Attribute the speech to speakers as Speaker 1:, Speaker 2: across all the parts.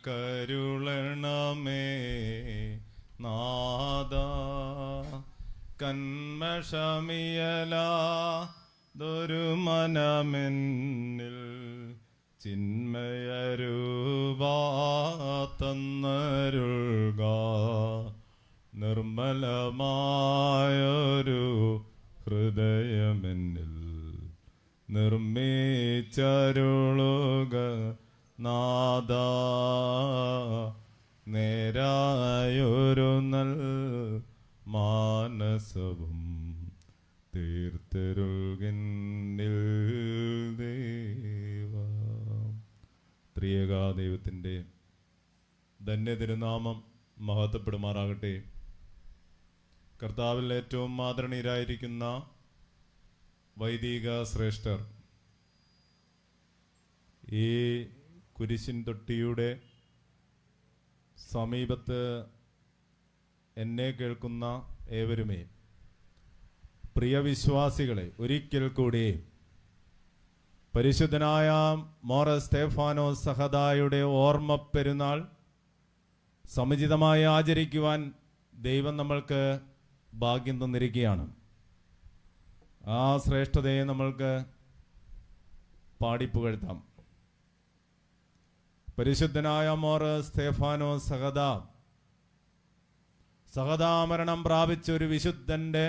Speaker 1: കരുളണമേ നാദ കന്മഷമിയലാതൊരു മനമെന്നിൽ ചിന്മയരൂപാ തന്നരുൾക നിർമ്മലമായൊരു ഹൃദയമെന്നിൽ നിർമ്മിച്ചരുളുക നാദ നേരായൊരു നൽ മാനസവും തീർത്തരുൾകിന്നിൽ ദൈവ. ത്രിയേക ദൈവത്തിൻ്റെ ധന്യതിരുനാമം മഹത്വപ്പെടുമാറാകട്ടെ. കർത്താവിൽ ഏറ്റവും ആദരണീയരായിരിക്കുന്ന വൈദിക ശ്രേഷ്ഠർ, ഈ കുരിശിൻ തൊട്ടിയുടെ സമീപത്ത് എന്നെ കേൾക്കുന്ന ഏവരുമേ, പ്രിയ വിശ്വാസികളെ, ഒരിക്കൽ കൂടി പരിശുദ്ധനായ മോർ സ്തേഫാനോസ് സഹദായുടെ ഓർമ്മ പെരുന്നാൾ സമുചിതമായി ആചരിക്കുവാൻ ദൈവം നമ്മൾക്ക് ഭാഗ്യം തന്നിരിക്കുകയാണ്. ആ ശ്രേഷ്ഠതയെ നമ്മൾക്ക് പാടിപ്പുകഴ്ത്താം. പരിശുദ്ധനായ മോർ സ്തേഫാനോസ് സഹദാമരണം പ്രാപിച്ച ഒരു വിശുദ്ധന്റെ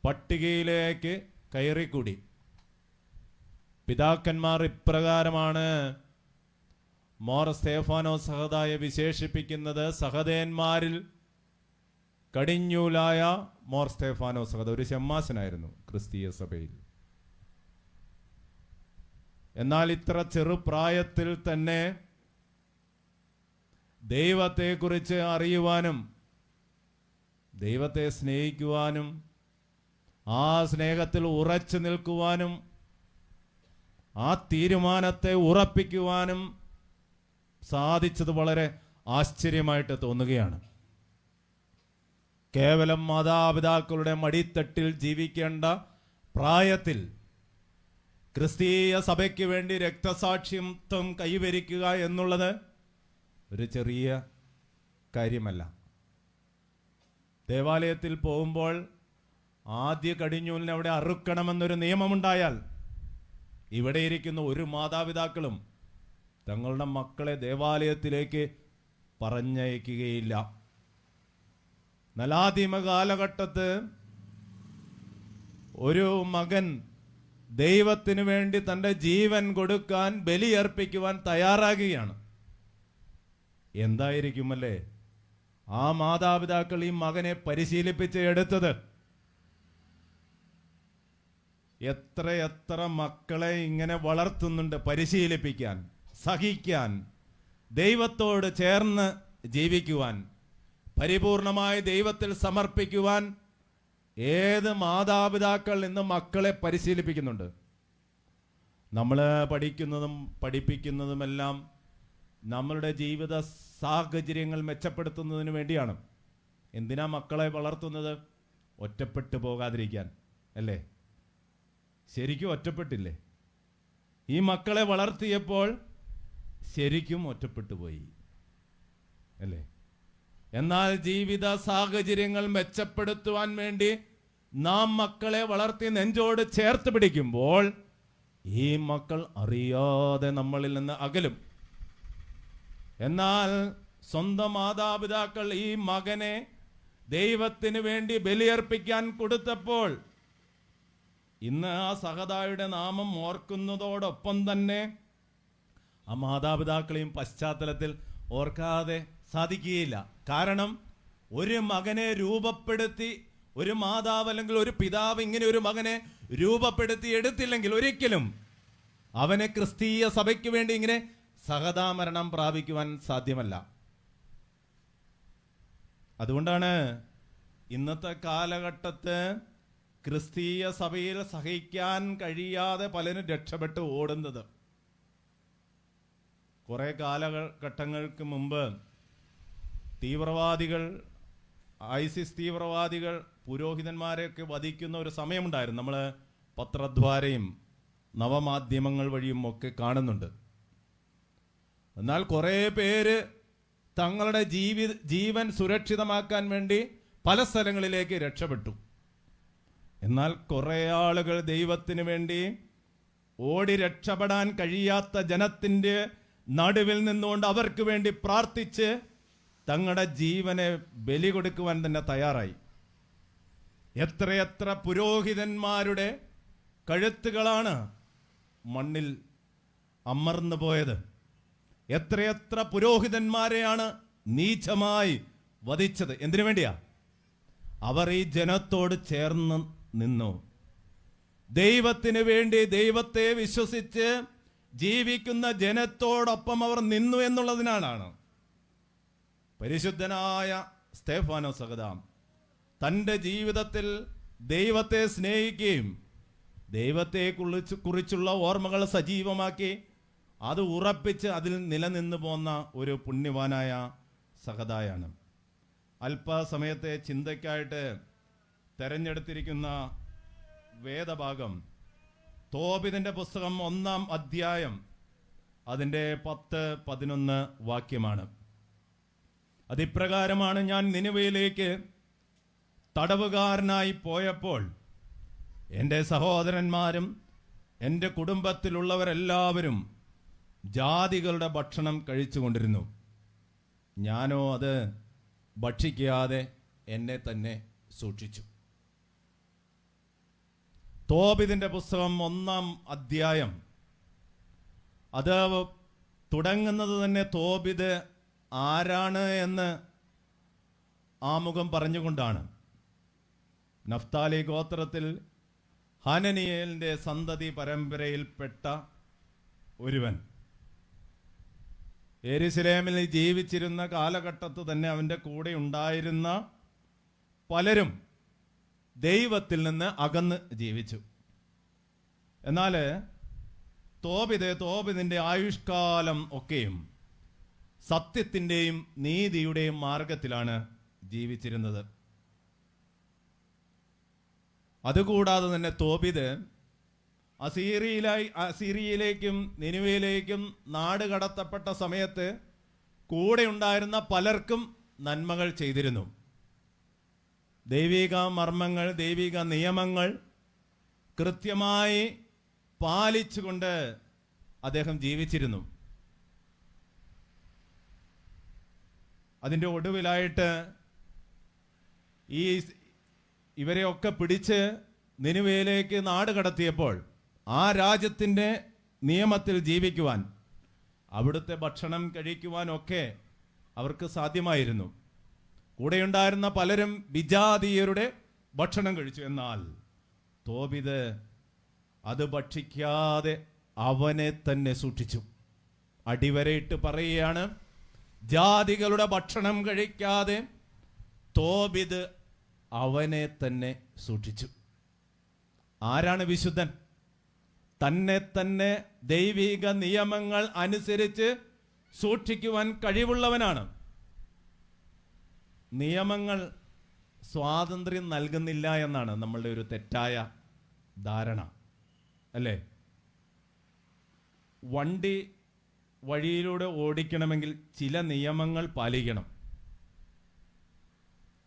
Speaker 1: പട്ടികയിലേക്ക് കയറിക്കൂടി. പിതാക്കന്മാർ ഇപ്രകാരമാണ് മോർ സ്തേഫാനോസ് സഹദായെ വിശേഷിപ്പിക്കുന്നത്: സഹദേന്മാരിൽ കടിഞ്ഞൂലായ മോർ സ്തേഫാനോസ് സഹദ. ഒരു ശമ്മാസനായിരുന്നു ക്രിസ്തീയ സഭയിൽ. എന്നാൽ ഇത്ര ചെറുപ്രായത്തിൽ തന്നെ ദൈവത്തെക്കുറിച്ച് അറിയുവാനും ദൈവത്തെ സ്നേഹിക്കുവാനും ആ സ്നേഹത്തിൽ ഉറച്ചു നിൽക്കുവാനും ആ തീരുമാനത്തെ ഉറപ്പിക്കുവാനും സാധിച്ചത് വളരെ ആശ്ചര്യമായിട്ട് തോന്നുകയാണ്. കേവലം മാതാപിതാക്കളുടെ മടിത്തട്ടിൽ ജീവിക്കേണ്ട പ്രായത്തിൽ ക്രിസ്തീയ സഭയ്ക്ക് വേണ്ടി രക്തസാക്ഷിത്വം കൈവരിക്കുക എന്നുള്ളത് ഒരു ചെറിയ കാര്യമല്ല. ദേവാലയത്തിൽ പോകുമ്പോൾ ആദ്യ കടിഞ്ഞൂലിനെ അവിടെ അറുക്കണമെന്നൊരു നിയമമുണ്ടായാൽ ഇവിടെ ഇരിക്കുന്ന ഒരു മാതാപിതാക്കളും തങ്ങളുടെ മക്കളെ ദേവാലയത്തിലേക്ക് പറഞ്ഞയക്കുകയില്ല. നലാദിമ കാലഘട്ടത്ത് ഒരു മകൻ ദൈവത്തിന് വേണ്ടി തൻ്റെ ജീവൻ കൊടുക്കാൻ, ബലിയർപ്പിക്കുവാൻ തയ്യാറാകുകയാണ്. എന്തായിരിക്കുമല്ലേ ആ മാതാപിതാക്കൾ ഈ മകനെ പരിശീലിപ്പിച്ച് എടുത്തത്? എത്ര മക്കളെ ഇങ്ങനെ വളർത്തുന്നുണ്ട്, പരിശീലിപ്പിക്കാൻ, സഹിക്കാൻ, ദൈവത്തോട് ചേർന്ന് ജീവിക്കുവാൻ, പരിപൂർണമായി ദൈവത്തിൽ സമർപ്പിക്കുവാൻ ഏത് മാതാപിതാക്കൾ ഇന്ന് മക്കളെ പരിശീലിപ്പിക്കുന്നുണ്ട്? നമ്മൾ പഠിക്കുന്നതും പഠിപ്പിക്കുന്നതുമെല്ലാം നമ്മളുടെ ജീവിത സാഹചര്യങ്ങൾ മെച്ചപ്പെടുത്തുന്നതിന് വേണ്ടിയാണ്. എന്തിനാ മക്കളെ വളർത്തുന്നത്? ഒറ്റപ്പെട്ടു പോകാതിരിക്കാൻ അല്ലേ? ശരിക്കും ഒറ്റപ്പെട്ടില്ലേ? ഈ മക്കളെ വളർത്തിയപ്പോൾ ശരിക്കും ഒറ്റപ്പെട്ടു പോയി അല്ലേ? എന്നാൽ ജീവിത സാഹചര്യങ്ങൾ മെച്ചപ്പെടുത്തുവാൻ വേണ്ടി നാം മക്കളെ വളർത്തി നെഞ്ചോട് ചേർത്ത് പിടിക്കുമ്പോൾ ഈ മക്കൾ അറിയാതെ നമ്മളിൽ നിന്ന് അകലും. എന്നാൽ സ്വന്തം മാതാപിതാക്കൾ ഈ മകനെ ദൈവത്തിന് വേണ്ടി ബലിയർപ്പിക്കാൻ കൊടുത്തപ്പോൾ ഇന്ന് ആ സഹദായുടെ നാമം ഓർക്കുന്നതോടൊപ്പം തന്നെ ആ മാതാപിതാക്കളെയും പശ്ചാത്തലത്തിൽ ഓർക്കാതെ സാധിക്കുകയില്ല. കാരണം ഒരു മകനെ രൂപപ്പെടുത്തി ഒരു മാതാവ് അല്ലെങ്കിൽ ഒരു പിതാവ് ഇങ്ങനെ ഒരു മകനെ രൂപപ്പെടുത്തി എടുത്തില്ലെങ്കിൽ ഒരിക്കലും അവനെ ക്രിസ്തീയ സഭയ്ക്ക് വേണ്ടി ഇങ്ങനെ സഹദാമരണം പ്രാപിക്കുവാൻ സാധ്യമല്ല. അതുകൊണ്ടാണ് ഇന്നത്തെ കാലഘട്ടത്ത് ക്രിസ്തീയ സഭയിൽ സഹിക്കാൻ കഴിയാതെ പലരും രക്ഷപ്പെട്ട് ഓടുന്നത്. കുറെ കാലഘട്ടങ്ങൾക്ക് മുമ്പ് തീവ്രവാദികൾ, ഐസിസ് തീവ്രവാദികൾ പുരോഹിതന്മാരെയൊക്കെ വധിക്കുന്ന ഒരു സമയമുണ്ടായിരുന്നു. നമ്മൾ പത്രദ്വാരയും നവമാധ്യമങ്ങൾ വഴിയും ഒക്കെ കാണുന്നുണ്ട്. എന്നാൽ കുറേ പേര് തങ്ങളുടെ ജീവൻ സുരക്ഷിതമാക്കാൻ വേണ്ടി പല സ്ഥലങ്ങളിലേക്ക് രക്ഷപ്പെട്ടു. എന്നാൽ കുറേ ആളുകൾ ദൈവത്തിന് വേണ്ടി ഓടി രക്ഷപ്പെടാൻ കഴിയാത്ത ജനത്തിൻ്റെ നടുവിൽ നിന്നുകൊണ്ട് അവർക്ക് വേണ്ടി പ്രാർത്ഥിച്ച് തങ്ങളുടെ ജീവനെ ബലി കൊടുക്കുവാൻ തന്നെ തയ്യാറായി. എത്രയെത്ര പുരോഹിതന്മാരുടെ കഴുത്തുകളാണ് മണ്ണിൽ അമർന്നു പോയത്. എത്രയെത്ര പുരോഹിതന്മാരെയാണ് നീചമായി വധിച്ചത്. എന്തിനു വേണ്ടിയാ? അവർ ഈ ജനത്തോട് ചേർന്ന് നിന്നു. ദൈവത്തിന് വേണ്ടി ദൈവത്തെ വിശ്വസിച്ച് ജീവിക്കുന്ന ജനത്തോടൊപ്പം അവർ നിന്നു എന്നുള്ളതിനാലാണ് പരിശുദ്ധനായ സ്തേഫാനോസ് സഹദാ തൻ്റെ ജീവിതത്തിൽ ദൈവത്തെ സ്നേഹിക്കുകയും ദൈവത്തെ കുറിച്ചുള്ള ഓർമ്മകൾ സജീവമാക്കി അത് ഉറപ്പിച്ച് അതിൽ നിലനിന്നു പോന്ന ഒരു പുണ്യവാനായ സഹദായാണ്. അല്പസമയത്തെ ചിന്തയ്ക്കായിട്ട് തെരഞ്ഞെടുത്തിരിക്കുന്ന വേദഭാഗം തോബിതിൻ്റെ പുസ്തകം 1-ാം അധ്യായം അതിൻ്റെ 10-11 വാക്യമാണ്. അതിപ്രകാരമാണ്: ഞാൻ നിനിവയിലേക്ക് തടവുകാരനായി പോയപ്പോൾ എൻ്റെ സഹോദരന്മാരും എൻ്റെ കുടുംബത്തിലുള്ളവരെല്ലാവരും ജാതികളുടെ ഭക്ഷണം കഴിച്ചുകൊണ്ടിരുന്നു. ഞാനോ അത് ഭക്ഷിക്കാതെ എന്നെ തന്നെ സൂക്ഷിച്ചു. തോബിതിൻ്റെ പുസ്തകം 1-ാം അധ്യായം അത് തുടങ്ങുന്നത് തന്നെ തോബിത് ആരാണ് എന്ന് ആമുഖം പറഞ്ഞുകൊണ്ടാണ്. നഫ്താലി ഗോത്രത്തിൽ ഹനനിയേലിൻ്റെ സന്തതി പരമ്പരയിൽപ്പെട്ട ഒരുവൻ. യെരുശലേമിൽ ജീവിച്ചിരുന്ന കാലഘട്ടത്ത് തന്നെ അവൻ്റെ കൂടെ ഉണ്ടായിരുന്ന പലരും ദൈവത്തിൽ നിന്ന് അകന്ന് ജീവിച്ചു. എന്നാൽ തോബിതിൻ്റെ ആയുഷ്കാലം ഒക്കെയും സത്യത്തിൻ്റെയും നീതിയുടെയും മാർഗത്തിലാണ് ജീവിച്ചിരുന്നത്. അതുകൂടാതെ തന്നെ തോബിത് അസീറിയയിലേക്കും നിനിവയിലേക്കും നാട് കടത്തപ്പെട്ട സമയത്ത് കൂടെ ഉണ്ടായിരുന്ന പലർക്കും നന്മകൾ ചെയ്തിരുന്നു. ദൈവിക മർമ്മങ്ങൾ, ദൈവിക നിയമങ്ങൾ കൃത്യമായി പാലിച്ചുകൊണ്ട് അദ്ദേഹം ജീവിച്ചിരുന്നു. അതിൻ്റെ ഒടുവിലായിട്ട് ഇവരെയൊക്കെ പിടിച്ച് നിനിവയിലേക്ക് നാട് കടത്തിയപ്പോൾ ആ രാജ്യത്തിൻ്റെ നിയമത്തിൽ ജീവിക്കുവാൻ, അവിടുത്തെ ഭക്ഷണം കഴിക്കുവാനൊക്കെ അവർക്ക് സാധ്യമായിരുന്നു. കൂടെയുണ്ടായിരുന്ന പലരും വിജാതീയരുടെ ഭക്ഷണം കഴിച്ചു. എന്നാൽ തോബിത് അത് ഭക്ഷിക്കാതെ അവനെ തന്നെ സൂക്ഷിച്ചു. അടിവരയിട്ട് പറയുകയാണ്, ജാതികളുടെ ഭക്ഷണം കഴിക്കാതെ തോബിത് അവനെ തന്നെ സൂക്ഷിച്ചു. ആരാണ് വിശുദ്ധൻ? തന്നെ തന്നെ ദൈവിക നിയമങ്ങൾ അനുസരിച്ച് സൂക്ഷിക്കുവാൻ കഴിവുള്ളവനാണ്. നിയമങ്ങൾ സ്വാതന്ത്ര്യം നൽകുന്നില്ല എന്നാണ് നമ്മളുടെ ഒരു തെറ്റായ ധാരണ, അല്ലേ? വണ്ടി വഴിയിലൂടെ ഓടിക്കണമെങ്കിൽ ചില നിയമങ്ങൾ പാലിക്കണം.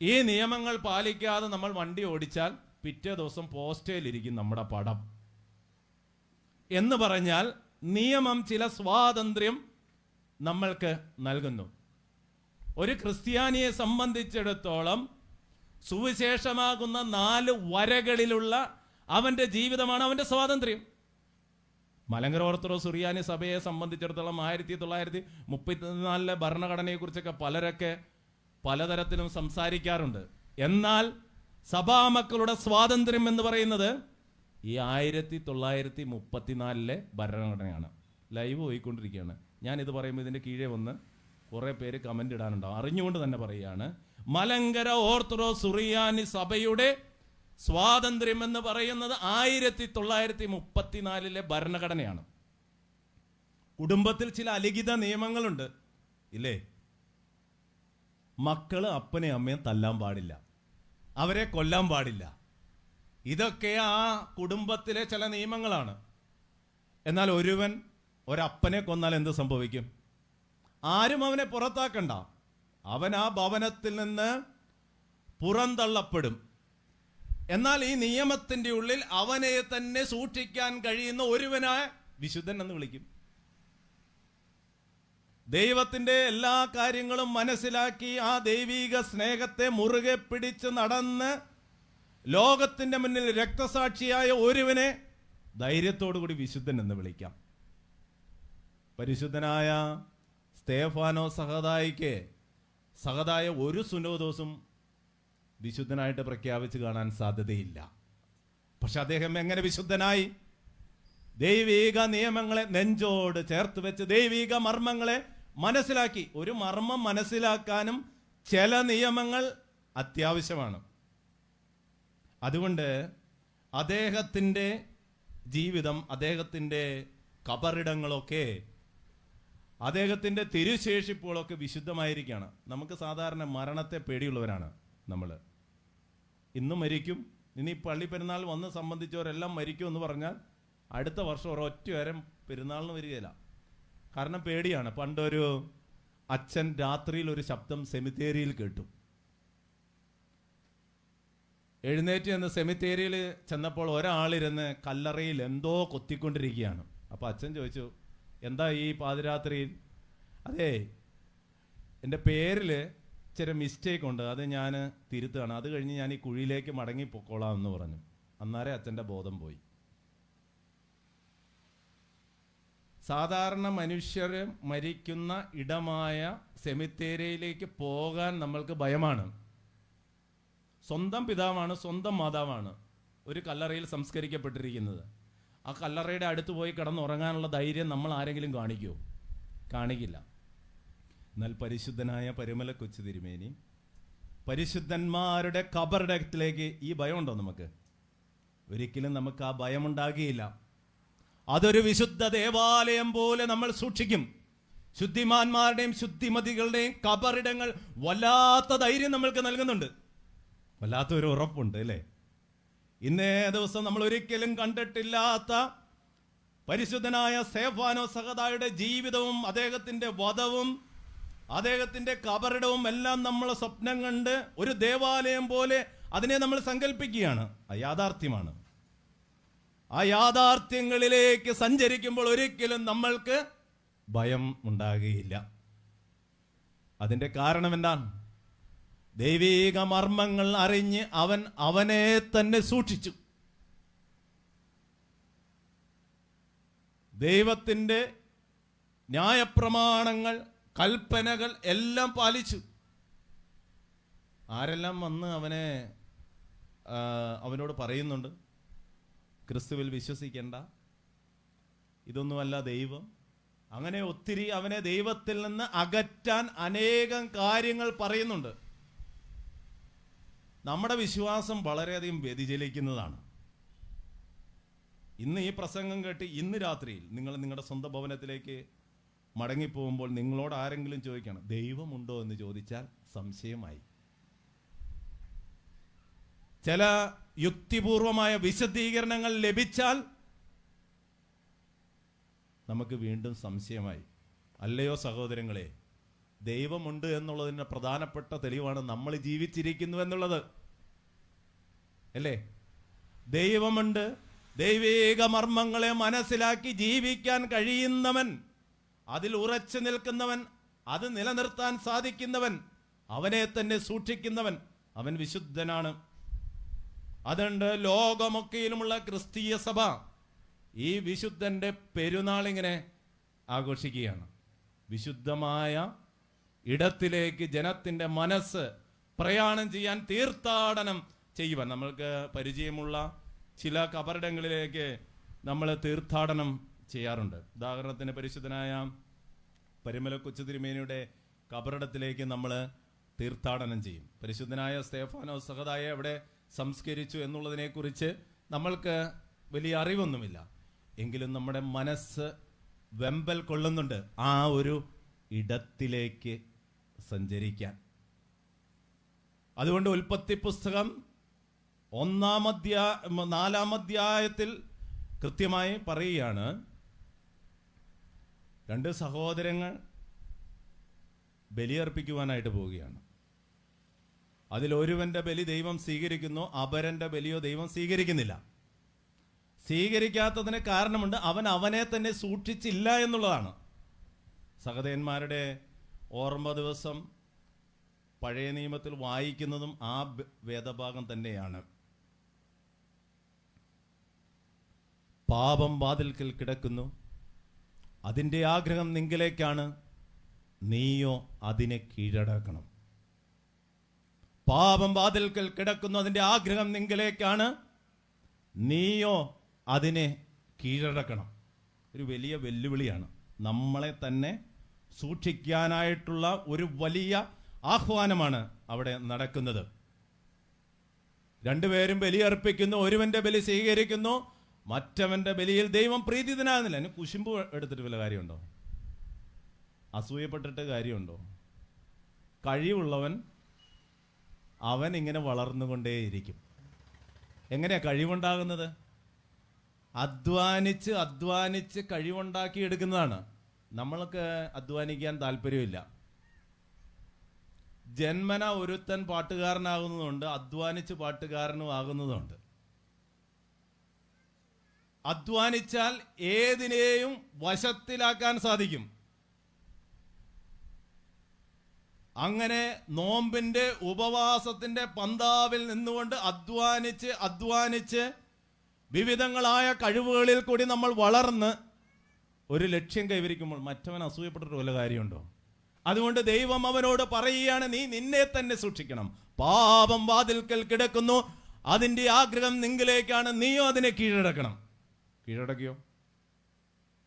Speaker 1: ഈ നിയമങ്ങൾ പാലിക്കാതെ നമ്മൾ വണ്ടി ഓടിച്ചാൽ പിറ്റേ ദിവസം പോസ്റ്റേലിരിക്കും നമ്മുടെ പടം. എന്ന് പറഞ്ഞാൽ നിയമം ചില സ്വാതന്ത്ര്യം നമ്മൾക്ക് നൽകുന്നു. ഒരു ക്രിസ്ത്യാനിയെ സംബന്ധിച്ചിടത്തോളം സുവിശേഷമാകുന്ന 4 വരകളിലുള്ള അവൻ്റെ ജീവിതമാണ് അവൻ്റെ സ്വാതന്ത്ര്യം. മലങ്കര ഓർത്തഡോക്സ് സുറിയാനി സഭയെ സംബന്ധിച്ചിടത്തോളം 1934 ഭരണഘടനയെക്കുറിച്ചൊക്കെ പലരൊക്കെ പലതരത്തിലും സംസാരിക്കാറുണ്ട്. എന്നാൽ സഭാമക്കളുടെ സ്വാതന്ത്ര്യം എന്ന് പറയുന്നത് ഈ 1934 ഭരണഘടനയാണ്. ലൈവ് പോയിക്കൊണ്ടിരിക്കുകയാണ്. ഞാനിത് പറയുമ്പോൾ ഇതിൻ്റെ കീഴേ വന്ന് കുറേ പേര് കമൻ്റ് ഇടാനുണ്ടാവും. അറിഞ്ഞുകൊണ്ട് തന്നെ പറയുകയാണ്, മലങ്കര ഓർത്തഡോക്സ് സുറിയാനി സഭയുടെ സ്വാതന്ത്ര്യം എന്ന് പറയുന്നത് 1934 ഭരണഘടനയാണ്. കുടുംബത്തിൽ ചില അലിഖിത നിയമങ്ങളുണ്ട്, ഇല്ലേ? മക്കള് അപ്പനെ അമ്മയും തല്ലാൻ പാടില്ല, അവരെ കൊല്ലാൻ പാടില്ല. ഇതൊക്കെ ആ കുടുംബത്തിലെ ചില നിയമങ്ങളാണ്. എന്നാൽ ഒരപ്പനെ കൊന്നാൽ എന്ത് സംഭവിക്കും? ആരും അവനെ പുറത്താക്കണ്ട. അവൻ ആ ഭവനത്തിൽ നിന്ന് പുറന്തള്ളപ്പെടും. എന്നാൽ ഈ നിയമത്തിന്റെ ഉള്ളിൽ അവനെ തന്നെ സൂക്ഷിക്കാൻ കഴിയുന്ന ഒരുവനെ വിശുദ്ധൻ എന്ന് വിളിക്കും. ദൈവത്തിന്റെ എല്ലാ കാര്യങ്ങളും മനസ്സിലാക്കി ആ ദൈവിക സ്നേഹത്തെ മുറുകെ പിടിച്ച് നടന്ന് ലോകത്തിന്റെ മുന്നിൽ രക്തസാക്ഷിയായ ഒരുവനെ ധൈര്യത്തോടുകൂടി വിശുദ്ധൻ എന്ന് വിളിക്കാം. പരിശുദ്ധനായ സ്തേഫാനോ സഹതായ ഒരു സുനോദോസും വിശുദ്ധനായിട്ട് പ്രഖ്യാപിച്ച് കാണാൻ സാധ്യതയില്ല. പക്ഷെ അദ്ദേഹം എങ്ങനെ വിശുദ്ധനായി? ദൈവിക നിയമങ്ങളെ നെഞ്ചോട് ചേർത്ത് വെച്ച് ദൈവിക മർമ്മങ്ങളെ മനസ്സിലാക്കി. ഒരു മർമ്മം മനസ്സിലാക്കാനും ചില നിയമങ്ങൾ അത്യാവശ്യമാണ്. അതുകൊണ്ട് അദ്ദേഹത്തിൻ്റെ ജീവിതം, അദ്ദേഹത്തിൻ്റെ കബറിടങ്ങളൊക്കെ, അദ്ദേഹത്തിൻ്റെ തിരുശേഷിപ്പുകളൊക്കെ വിശുദ്ധമായിരിക്കുകയാണ്. നമുക്ക് സാധാരണ മരണത്തെ പേടിയുള്ളവരാണ് നമ്മൾ. ഇന്ന് മരിക്കും, ഇനി പള്ളി പെരുന്നാൾ വന്ന് സംബന്ധിച്ചവരെല്ലാം മരിക്കും എന്ന് പറഞ്ഞാൽ അടുത്ത വർഷം ഒരൊറ്റ വരം പെരുന്നാളിന് വരികയില്ല. കാരണം പേടിയാണ്. പണ്ടൊരു അച്ഛൻ രാത്രിയിൽ ഒരു ശബ്ദം സെമിത്തേരിയിൽ കേട്ടു. എഴുന്നേറ്റ് എന്ന് സെമിത്തേരിയിൽ ചെന്നപ്പോൾ ഒരാളിരുന്ന് കല്ലറയിൽ എന്തോ കൊത്തിക്കൊണ്ടിരിക്കുകയാണ്. അപ്പോൾ അച്ഛൻ ചോദിച്ചു, എന്താ ഈ പാതിരാത്രിയിൽ? അതെ, എൻ്റെ പേരിൽ ചെറിയ മിസ്റ്റേക്ക് ഉണ്ട്, അത് ഞാൻ തിരുത്തുകയാണ്, അത് കഴിഞ്ഞ് ഞാൻ ഈ കുഴിയിലേക്ക് മടങ്ങി പൊക്കോളാം എന്ന് പറഞ്ഞു. അന്നേരം അച്ഛൻ്റെ ബോധം പോയി. സാധാരണ മനുഷ്യർ മരിക്കുന്ന ഇടമായ സെമിത്തേരിയിലേക്ക് പോകാൻ നമ്മൾക്ക് ഭയമാണ്. സ്വന്തം പിതാവാണ്, സ്വന്തം മാതാവാണ് ഒരു കല്ലറയിൽ സംസ്കരിക്കപ്പെട്ടിരിക്കുന്നത്. ആ കല്ലറയുടെ അടുത്ത് പോയി കിടന്നുറങ്ങാനുള്ള ധൈര്യം നമ്മൾ ആരെങ്കിലും കാണിക്കുമോ? കാണിക്കില്ല. എന്നാൽ പരിശുദ്ധനായ പരിമല കൊച്ചു തിരുമേനി, പരിശുദ്ധന്മാരുടെ ഖബറിടത്തിലേക്ക് ഈ ഭയമുണ്ടോ നമുക്ക്? ഒരിക്കലും നമുക്ക് ആ ഭയമുണ്ടാകുകയില്ല. അതൊരു വിശുദ്ധ ദേവാലയം പോലെ നമ്മൾ സൂക്ഷിക്കും. ശുദ്ധിമാന്മാരുടെയും ശുദ്ധിമതികളുടെയും ഖബറിടങ്ങൾ വല്ലാത്ത ധൈര്യം നമ്മൾക്ക് നൽകുന്നുണ്ട്, വല്ലാത്തൊരു ഉറപ്പുണ്ട് അല്ലേ? ഇന്നേ ദിവസം നമ്മൾ ഒരിക്കലും കണ്ടിട്ടില്ലാത്ത പരിശുദ്ധനായ സ്തേഫാനോ സഹതായുടെ ജീവിതവും അദ്ദേഹത്തിന്റെ വധവും അദ്ദേഹത്തിന്റെ ഖബറിടവും എല്ലാം നമ്മൾ സ്വപ്നം കണ്ട് ഒരു ദേവാലയം പോലെ അതിനെ നമ്മൾ സങ്കല്പിക്കുകയാണ്. യാഥാർത്ഥ്യമാണ്. ആ യാഥാർത്ഥ്യങ്ങളിലേക്ക് സഞ്ചരിക്കുമ്പോൾ ഒരിക്കലും നമ്മൾക്ക് ഭയം ഉണ്ടാകുകയില്ല. അതിന്റെ കാരണം എന്താണ്? ദൈവിക മർമ്മങ്ങൾ അറിഞ്ഞ് അവനെ തന്നെ സൂക്ഷിച്ചു. ദൈവത്തിൻ്റെ ന്യായപ്രമാണങ്ങൾ, കൽപ്പനകൾ എല്ലാം പാലിച്ചു. ആരെല്ലാം വന്ന് അവനോട് പറയുന്നുണ്ട്, ക്രിസ്തുവിൽ വിശ്വസിക്കേണ്ട, ഇതൊന്നുമല്ല ദൈവം. അങ്ങനെ ഒത്തിരി അവനെ ദൈവത്തിൽ നിന്ന് അകറ്റാൻ അനേകം കാര്യങ്ങൾ പറയുന്നുണ്ട്. നമ്മുടെ വിശ്വാസം വളരെയധികം വ്യതിചലിക്കുന്നതാണ്. ഇന്ന് ഈ പ്രസംഗം കേട്ട് ഇന്ന് രാത്രിയിൽ നിങ്ങൾ നിങ്ങളുടെ സ്വന്തം ഭവനത്തിലേക്ക് മടങ്ങിപ്പോകുമ്പോൾ നിങ്ങളോട് ആരെങ്കിലും ചോദിക്കണം, ദൈവമുണ്ടോ എന്ന് ചോദിച്ചാൽ സംശയമായി. ചില യുക്തിപൂർവമായ വിശദീകരണങ്ങൾ ലഭിച്ചാൽ നമുക്ക് വീണ്ടും സംശയമായി. അല്ലയോ സഹോദരങ്ങളെ, ദൈവമുണ്ട് എന്നുള്ളതിൻ്റെ പ്രധാനപ്പെട്ട തെളിവാണ് നമ്മൾ ജീവിച്ചിരിക്കുന്നു എന്നുള്ളത് അല്ലേ? ദൈവമുണ്ട്. ദൈവിക മർമ്മങ്ങളെ മനസ്സിലാക്കി ജീവിക്കാൻ കഴിയുന്നവൻ, അതിൽ ഉറച്ചു നിൽക്കുന്നവൻ, അത് നിലനിർത്താൻ സാധിക്കുന്നവൻ, അവനെ തന്നെ സൂക്ഷിക്കുന്നവൻ, അവൻ വിശുദ്ധനാണ്. അതുകൊണ്ട് ലോകമൊക്കെയിലുമുള്ള ക്രിസ്തീയ സഭ ഈ വിശുദ്ധന്റെ പെരുന്നാളിങ്ങനെ ആഘോഷിക്കുകയാണ്. വിശുദ്ധമായ ഇടത്തിലേക്ക് ജനത്തിന്റെ മനസ്സ് പ്രയാണം ചെയ്യാൻ, തീർത്ഥാടനം ചെയ്യുവാൻ. നമ്മൾക്ക് പരിചയമുള്ള ചില കബറിടങ്ങളിലേക്ക് നമ്മൾ തീർത്ഥാടനം ചെയ്യാറുണ്ട്. ഉദാഹരണത്തിന് പരിശുദ്ധനായ പരിമല കൊച്ചു തിരുമേനിയുടെ കബറിടത്തിലേക്ക് നമ്മൾ തീർത്ഥാടനം ചെയ്യും. പരിശുദ്ധനായ സ്തേഫാനോ സഹതായെ അവിടെ സംസ്കരിച്ചു എന്നുള്ളതിനെക്കുറിച്ച് നമ്മൾക്ക് വലിയ അറിവൊന്നുമില്ല. എങ്കിലും നമ്മുടെ മനസ്സ് വെമ്പൽ കൊള്ളുന്നുണ്ട് ആ ഒരു ഇടത്തിലേക്ക് സഞ്ചരിക്കാൻ. അതുകൊണ്ട് ഉൽപ്പത്തി പുസ്തകം 4-ാം അധ്യായത്തിൽ കൃത്യമായി പറയുകയാണ്, 2 സഹോദരങ്ങൾ ബലിയർപ്പിക്കുവാനായിട്ട് പോവുകയാണ്. അതിലൊരുവന്റെ ബലി ദൈവം സ്വീകരിക്കുന്നു, അപരന്റെ ബലിയോ ദൈവം സ്വീകരിക്കുന്നില്ല. സ്വീകരിക്കാത്തതിന് കാരണമുണ്ട്, അവൻ അവനെ തന്നെ സൂക്ഷിച്ചില്ല എന്നുള്ളതാണ്. സഹോദരന്മാരുടെ ഓർമ്മ ദിവസം പഴയ നിയമത്തിൽ വായിക്കുന്നതും ആ വേദഭാഗം തന്നെയാണ്. പാപം വാതിൽക്കൽ കിടക്കുന്നു, അതിൻ്റെ ആഗ്രഹം നിങ്കിലേക്കാണ്, നീയോ അതിനെ കീഴടക്കണം. പാപം വാതിൽക്കൽ കിടക്കുന്നു, അതിൻ്റെ ആഗ്രഹം നിങ്കിലേക്കാണ്, നീയോ അതിനെ കീഴടക്കണം. ഒരു വലിയ വെല്ലുവിളിയാണ്. നമ്മളെ തന്നെ സൂക്ഷിക്കാനായിട്ടുള്ള ഒരു വലിയ ആഹ്വാനമാണ് അവിടെ നടക്കുന്നത്. രണ്ടുപേരും ബലിയർപ്പിക്കുന്നു, ഒരുവന്റെ ബലി സ്വീകരിക്കുന്നു, മറ്റവന്റെ ബലിയിൽ ദൈവം പ്രീതിതനാകുന്നില്ല. അതിന് കുശുമ്പ് എടുത്തിട്ട് വല്ല കാര്യമുണ്ടോ? അസൂയപ്പെട്ടിട്ട് കാര്യമുണ്ടോ? കഴിവുള്ളവൻ അവൻ ഇങ്ങനെ വളർന്നുകൊണ്ടേയിരിക്കും. എങ്ങനെയാ കഴിവുണ്ടാകുന്നത്? അധ്വാനിച്ച് അധ്വാനിച്ച് കഴിവുണ്ടാക്കി എടുക്കുന്നതാണ്. നമ്മൾക്ക് അധ്വാനിക്കാൻ താല്പര്യമില്ല. ജന്മന ഒരുത്തൻ പാട്ടുകാരനാകുന്നതുണ്ട്, അധ്വാനിച്ച് പാട്ടുകാരനും ആകുന്നതുണ്ട്. അധ്വാനിച്ചാൽ ഏതിനെയും വശത്തിലാക്കാൻ സാധിക്കും. അങ്ങനെ നോമ്പിന്റെ ഉപവാസത്തിന്റെ പന്താവിൽ നിന്നുകൊണ്ട് അധ്വാനിച്ച് അധ്വാനിച്ച് വിവിധങ്ങളായ കഴിവുകളിൽ കൂടി നമ്മൾ വളർന്ന് ഒരു ലക്ഷ്യം കൈവരിക്കുമ്പോൾ മറ്റവൻ അസൂയപ്പെട്ടിട്ട് വല്ല കാര്യമുണ്ടോ? അതുകൊണ്ട് ദൈവം അവനോട് പറയുകയാണ്, നീ നിന്നെ തന്നെ സൂക്ഷിക്കണം. പാപം വാതിൽക്കൽ കിടക്കുന്നു, അതിൻ്റെ ആഗ്രഹം നിങ്കിലേക്കാണ്, നീയോ അതിനെ കീഴടക്കണം. കീഴടക്കിയോ?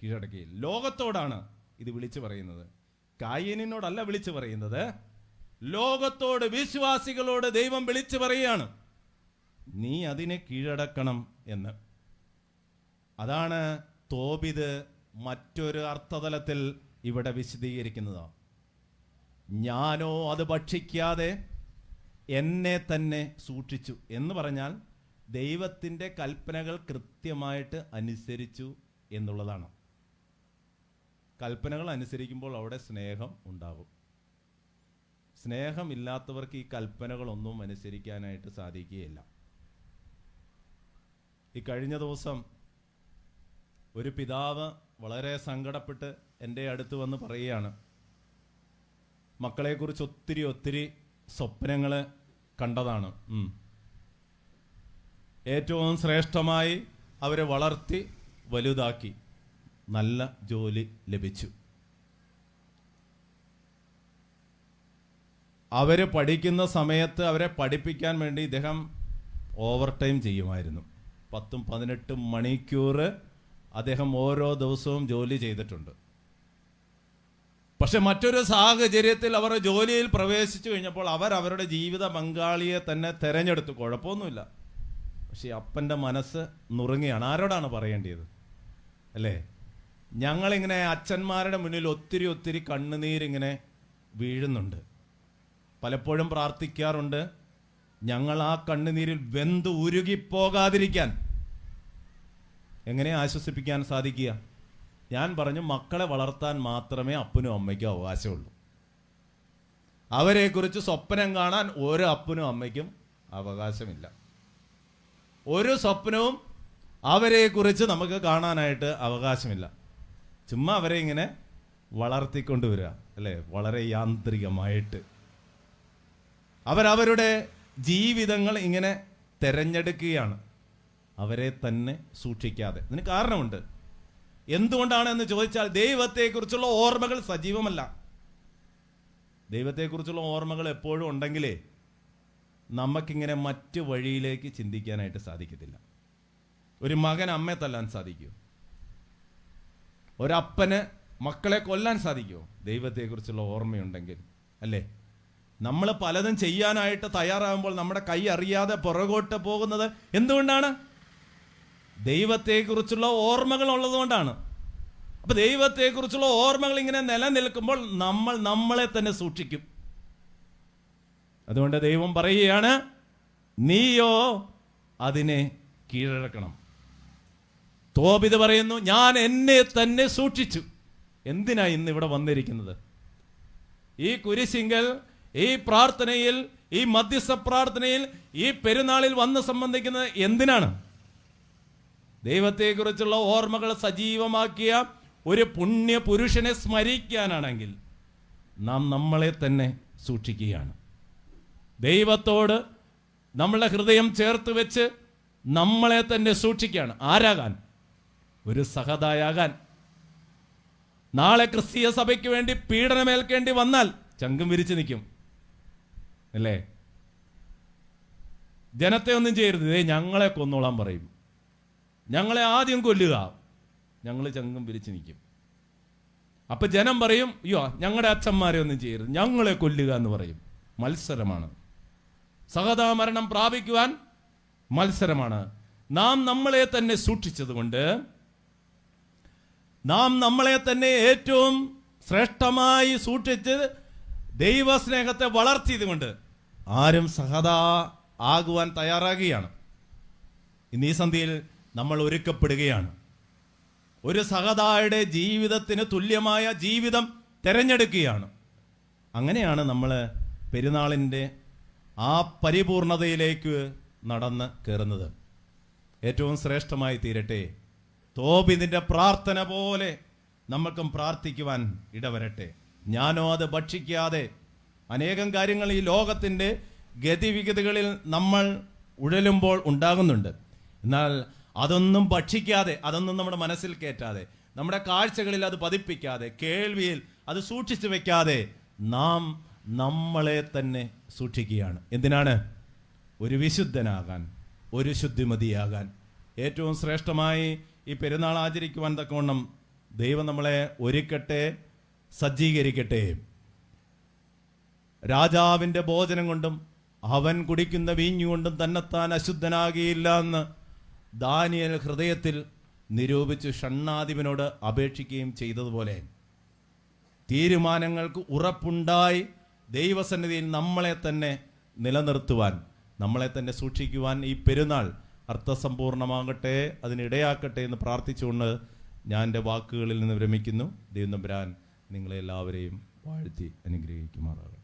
Speaker 1: കീഴടക്കിയില്ല. ലോകത്തോടാണ് ഇത് വിളിച്ചു പറയുന്നത്, കായീനിനോടല്ല വിളിച്ചു പറയുന്നത്. ലോകത്തോട്, വിശ്വാസികളോട് ദൈവം വിളിച്ചു പറയുകയാണ്, നീ അതിനെ കീഴടക്കണം എന്ന്. അതാണ് തോബിത് മറ്റൊരു അർത്ഥതലത്തിൽ ഇവിടെ വിശദീകരിക്കുന്നത്. ഞാനോ അത് ഭക്ഷിക്കാതെ എന്നെ തന്നെ സൂക്ഷിച്ചു എന്ന് പറഞ്ഞാൽ ദൈവത്തിൻ്റെ കൽപ്പനകൾ കൃത്യമായിട്ട് അനുസരിച്ചു എന്നുള്ളതാണ്. കൽപ്പനകൾ അനുസരിക്കുമ്പോൾ അവിടെ സ്നേഹം ഉണ്ടാകും. സ്നേഹമില്ലാത്തവർക്ക് ഈ കൽപ്പനകളൊന്നും അനുസരിക്കാനായിട്ട് സാധിക്കുകയില്ല. ഈ കഴിഞ്ഞ ദിവസം ഒരു പിതാവ് വളരെ സങ്കടപ്പെട്ട് എൻ്റെ അടുത്ത് വന്ന് പറയുകയാണ്, മക്കളെക്കുറിച്ച് ഒത്തിരി ഒത്തിരി സ്വപ്നങ്ങൾ കണ്ടതാണ്. ഏറ്റവും ശ്രേഷ്ഠമായി അവരെ വളർത്തി വലുതാക്കി നല്ല ജോലി ലഭിച്ചു. അവര് പഠിക്കുന്ന സമയത്ത് അവരെ പഠിപ്പിക്കാൻ വേണ്ടി ഇദ്ദേഹം ഓവർ ടൈം ചെയ്യുമായിരുന്നു. 10-18 മണിക്കൂർ അദ്ദേഹം ഓരോ ദിവസവും ജോലി ചെയ്തിട്ടുണ്ട്. പക്ഷെ മറ്റൊരു സാഹചര്യത്തിൽ അവർ ജോലിയിൽ പ്രവേശിച്ചു കഴിഞ്ഞപ്പോൾ അവരുടെ ജീവിത പങ്കാളിയെ തന്നെ തെരഞ്ഞെടുത്തു. കുഴപ്പമൊന്നുമില്ല. പക്ഷെ അപ്പൻ്റെ മനസ്സ് നുറുങ്ങിയാണ്. ആരോടാണ് പറയേണ്ടത്? അല്ലേ? ഞങ്ങളിങ്ങനെ അച്ഛന്മാരുടെ മുന്നിൽ ഒത്തിരി ഒത്തിരി കണ്ണുനീരിങ്ങനെ വീഴുന്നുണ്ട്. പലപ്പോഴും പ്രാർത്ഥിക്കാറുണ്ട്, ഞങ്ങൾ ആ കണ്ണുനീരിൽ വെന്ത് ഉരുകിപ്പോകാതിരിക്കാൻ. എങ്ങനെ ആശ്വസിപ്പിക്കാൻ സാധിക്കുക? ഞാൻ പറഞ്ഞു, മക്കളെ വളർത്താൻ മാത്രമേ അപ്പനും അമ്മയ്ക്കും അവകാശമുള്ളൂ. അവരെക്കുറിച്ച് സ്വപ്നം കാണാൻ ഒരു അപ്പനും അമ്മയ്ക്കും അവകാശമില്ല. ഒരു സ്വപ്നവും അവരെക്കുറിച്ച് നമുക്ക് കാണാനായിട്ട് അവകാശമില്ല. ചുമ്മാ അവരെ ഇങ്ങനെ വളർത്തിക്കൊണ്ടുവരിക, അല്ലേ? വളരെ യാന്ത്രികമായിട്ട് അവരവരുടെ ജീവിതങ്ങൾ ഇങ്ങനെ തിരഞ്ഞെടുക്കുകയാണ്, അവരെ തന്നെ സൂക്ഷിക്കാതെ. ഇതിന് കാരണമുണ്ട്. എന്തുകൊണ്ടാണ് എന്ന് ചോദിച്ചാൽ, ദൈവത്തെക്കുറിച്ചുള്ള ഓർമ്മകൾ സജീവമല്ല. ദൈവത്തെക്കുറിച്ചുള്ള ഓർമ്മകൾ എപ്പോഴും ഉണ്ടെങ്കിലേ നമുക്കിങ്ങനെ മറ്റു വഴിയിലേക്ക് ചിന്തിക്കാനായിട്ട് സാധിക്കത്തില്ല. ഒരു മകൻ അമ്മയെ തല്ലാൻ സാധിക്കുമോ? ഒരപ്പന് മക്കളെ കൊല്ലാൻ സാധിക്കുമോ? ദൈവത്തെക്കുറിച്ചുള്ള ഓർമ്മയുണ്ടെങ്കിൽ, അല്ലേ? നമ്മൾ പലതും ചെയ്യാനായിട്ട് തയ്യാറാകുമ്പോൾ നമ്മുടെ കൈ അറിയാതെ പുറകോട്ട് പോകുന്നത് എന്തുകൊണ്ടാണ്? ദൈവത്തെക്കുറിച്ചുള്ള ഓർമ്മകൾ ഉള്ളതുകൊണ്ടാണ്. അപ്പൊ ദൈവത്തെക്കുറിച്ചുള്ള ഓർമ്മകൾ ഇങ്ങനെ നിലനിൽക്കുമ്പോൾ നമ്മൾ നമ്മളെ തന്നെ സൂക്ഷിക്കും. അതുകൊണ്ട് ദൈവം പറയുകയാണ്, നീയോ അതിനെ കീഴടക്കണം. തോബിത് പറയുന്നു, ഞാൻ എന്നെ തന്നെ സൂക്ഷിച്ചു. എന്തിനാ ഇന്ന് ഇവിടെ വന്നിരിക്കുന്നത്? ഈ കുരിശിങ്കൽ, ഈ പ്രാർത്ഥനയിൽ, ഈ മധ്യസ്ഥ പ്രാർത്ഥനയിൽ, ഈ പെരുന്നാളിൽ വന്ന് സംബന്ധിക്കുന്നത് എന്തിനാണ്? ദൈവത്തെക്കുറിച്ചുള്ള ഓർമ്മകൾ സജീവമാക്കിയ ഒരു പുണ്യ പുരുഷനെ സ്മരിക്കാനാണെങ്കിൽ നാം നമ്മളെ തന്നെ സൂക്ഷിക്കുകയാണ്. ദൈവത്തോട് നമ്മളുടെ ഹൃദയം ചേർത്ത് വെച്ച് നമ്മളെ തന്നെ സൂക്ഷിക്കുകയാണ്. ആരാകാൻ? ഒരു സഹതായാകാൻ. നാളെ ക്രിസ്തീയ സഭയ്ക്ക് വേണ്ടി പീഡനമേൽക്കേണ്ടി വന്നാൽ ചങ്കും വിരിച്ചു നിൽക്കും, അല്ലേ? ജനത്തെ ഒന്നും ചെയ്യരുത്, ഞങ്ങളെ കൊന്നോളാൻ പറയും, ഞങ്ങളെ ആദ്യം കൊല്ലുക, ഞങ്ങൾ ചങ്കും വിരിച്ചു നിൽക്കും. അപ്പൊ ജനം പറയും, അയ്യോ ഞങ്ങളുടെ അച്ഛന്മാരെ ഒന്നും ചെയ്യരുത്, ഞങ്ങളെ കൊല്ലുക എന്ന് പറയും. മത്സരമാണ്. സഹതാമരണം പ്രാപിക്കുവാൻ മത്സരമാണ്. നാം നമ്മളെ തന്നെ സൂക്ഷിച്ചതുകൊണ്ട്, നാം നമ്മളെ തന്നെ ഏറ്റവും ശ്രേഷ്ഠമായി സൂക്ഷിച്ച് ദൈവസ്നേഹത്തെ വളർത്തിയത് കൊണ്ട് ആരും സഹതാ ആകുവാൻ തയ്യാറാകുകയാണ്. ഇന്ന് ഈ സന്ധ്യയിൽ നമ്മൾ ഒരുക്കപ്പെടുകയാണ്. ഒരു സഹതായുടെ ജീവിതത്തിന് തുല്യമായ ജീവിതം തിരഞ്ഞെടുക്കുകയാണ്. അങ്ങനെയാണ് നമ്മൾ പെരുന്നാളിൻ്റെ ആ പരിപൂർണതയിലേക്ക് നടന്ന് കയറുന്നത്. ഏറ്റവും ശ്രേഷ്ഠമായി തീരട്ടെ. തോബിതിൻ്റെ പ്രാർത്ഥന പോലെ നമുക്കും പ്രാർത്ഥിക്കുവാൻ ഇടവരട്ടെ. ഞാനോ അത് ഭക്ഷിക്കാതെ അനേകം കാര്യങ്ങൾ ഈ ലോകത്തിൻ്റെ ഗതിവിഗതികളിൽ നമ്മൾ ഉഴലുമ്പോൾ ഉണ്ടാകുന്നുണ്ട്. എന്നാൽ അതൊന്നും ഭക്ഷിക്കാതെ, അതൊന്നും നമ്മുടെ മനസ്സിൽ കയറ്റാതെ, നമ്മുടെ കാഴ്ചകളിൽ അത് പതിപ്പിക്കാതെ, കേൾവിയിൽ അത് സൂക്ഷിച്ചു വെക്കാതെ നാം നമ്മളെ തന്നെ സൂക്ഷിക്കുകയാണ്. എന്തിനാണ്? ഒരു വിശുദ്ധനാകാൻ, ഒരു ശുദ്ധിമതിയാകാൻ. ഏറ്റവും ശ്രേഷ്ഠമായി ഈ പെരുന്നാൾ ആചരിക്കുവാൻ തക്കവണ്ണം ദൈവം നമ്മളെ ഒരുക്കട്ടെ, സജ്ജീകരിക്കട്ടെ. രാജാവിൻ്റെ ഭോജനം കൊണ്ടും അവൻ കുടിക്കുന്ന വീഞ്ഞുകൊണ്ടും തന്നെത്താൻ അശുദ്ധനാകിയില്ല എന്ന് ദാനിയേൽ ഹൃദയത്തിൽ നിരൂപിച്ച് ഷണ്ണാധിപനോട് അപേക്ഷിക്കുകയും ചെയ്തതുപോലെ തീരുമാനങ്ങൾക്ക് ഉറപ്പുണ്ടായി ദൈവസന്നിധിയിൽ നമ്മളെ തന്നെ നിലനിർത്തുവാൻ, നമ്മളെ തന്നെ സൂക്ഷിക്കുവാൻ ഈ പെരുന്നാൾ അർത്ഥസമ്പൂർണമാകട്ടെ, അതിനിടയാക്കട്ടെ എന്ന് പ്രാർത്ഥിച്ചുകൊണ്ട് ഞാൻ എൻ്റെ വാക്കുകളിൽ നിന്ന് വിരമിക്കുന്നു. ദൈവം തമ്പുരാൻ നിങ്ങളെ എല്ലാവരെയും വാഴ്ത്തി അനുഗ്രഹിക്കുമാറാകട്ടെ.